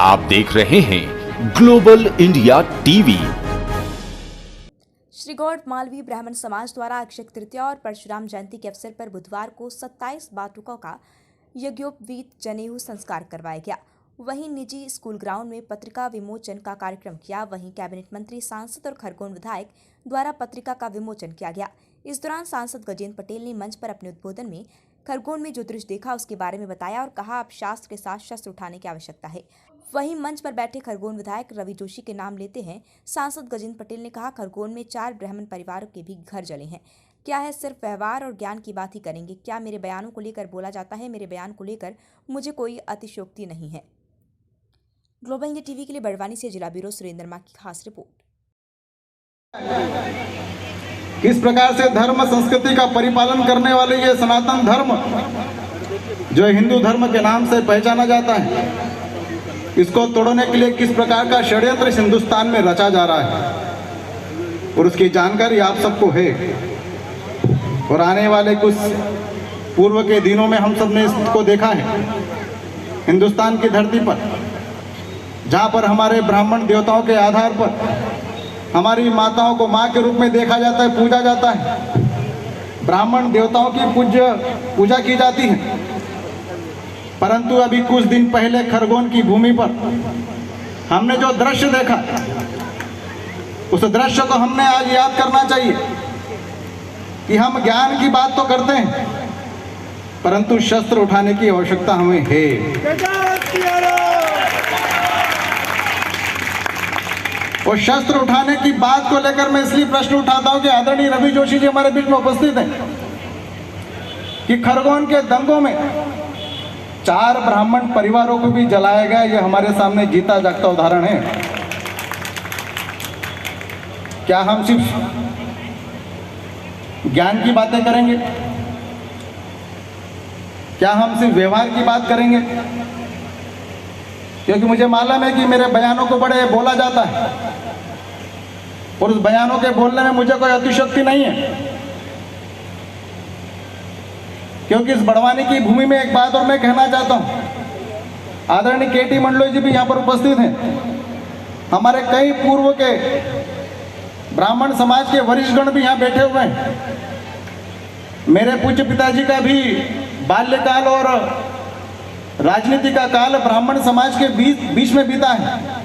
आप देख रहे हैं global India TV. Shri Gaur Malvi Brahmin Samaj द्वारा अक्षय तृतीया और परशुराम जयंती के अवसर पर बुधवार को 27 बाटुकों का यज्ञोपवीत जनेऊ संस्कार करवाया गया। वहीं निजी स्कूल ग्राउंड में पत्रिका विमोचन का कार्यक्रम किया। वहीं कैबिनेट मंत्री, सांसद और खरगोन विधायक द्वारा पत्रिका का विमोचन किया गया। इस दौरान सांसद गजेंद्र पटेल ने मंच पर अपने उद्बोधन में खरगोन में जो दृश्य देखा उसके बारे में बताया और कहा अब शास्त्र के साथ शस्त्र उठाने की आवश्यकता है। वहीं मंच पर बैठे खरगोन विधायक रवि जोशी के नाम लेते हैं सांसद गजेंद्र पटेल ने कहा, खरगोन में 4 ब्राह्मण परिवारों के भी घर जले हैं। क्या है, सिर्फ व्यवहार और ज्ञान की बात ही करेंगे? क्या मेरे बयानों को लेकर बोला जाता है? मेरे बयान को लेकर मुझे कोई अतिशयोक्ति नहीं है। ग्लोबल इंडिया टीवी के लिए बड़वानी से जिला ब्यूरो सुरेंद्र मा की खास रिपोर्ट। किस प्रकार से धर्म संस्कृति का परिपालन करने वाले ये सनातन धर्म जो हिंदू धर्म के नाम से पहचाना जाता है, इसको तोड़ने के लिए किस प्रकार का षड्यंत्र इस हिंदुस्तान में रचा जा रहा है और उसकी जानकारी आप सबको है। और आने वाले कुछ पूर्व के दिनों में हम सब ने इसको देखा है। हिंदुस्तान की धरती पर जहाँ पर हमारे ब्राह्मण देवताओं के आधार पर हमारी माताओं को माँ के रूप में देखा जाता है, पूजा जाता है, ब्राह्मण देवताओं की पूजा की जाती है। परंतु अभी कुछ दिन पहले खरगोन की भूमि पर हमने जो दृश्य देखा, उस दृश्य को हमने आज याद करना चाहिए कि हम ज्ञान की बात तो करते हैं, परंतु शस्त्र उठाने की आवश्यकता हमें है। और शस्त्र उठाने की बात को लेकर मैं इसलिए प्रश्न उठाता हूं कि आदरणीय रवि जोशी जी हमारे बीच में उपस्थित हैं कि खरगोन के दंगों में 4 ब्राह्मण परिवारों को भी जलाया गया। यह हमारे सामने जीता जागता उदाहरण है। क्या हम सिर्फ ज्ञान की बातें करेंगे? क्या हम सिर्फ व्यवहार की बात करेंगे? क्योंकि मुझे मालूम है कि मेरे बयानों को बड़े बोला जाता है और उस बयानों के बोलने में मुझे कोई अतिशयोक्ति नहीं है। क्योंकि इस बड़वानी की भूमि में एक बात और मैं कहना चाहता हूं, आदरणीय केटी मंडलोई जी भी यहाँ पर उपस्थित हैं। हमारे कई पूर्व के ब्राह्मण समाज के वरिष्ठगण भी यहाँ बैठे हुए हैं। मेरे पूज्य पिताजी का भी बाल्यकाल और राजनीति का काल ब्राह्मण समाज के बीच में बीता है।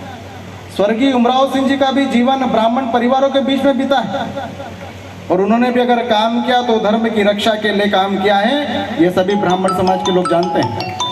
स्वर्गीय उमराव सिंह जी का भी जीवन ब्राह्मण परिवारों के बीच में बीता है और उन्होंने भी अगर काम किया तो धर्म की रक्षा के लिए काम किया है। ये सभी ब्राह्मण समाज के लोग जानते हैं।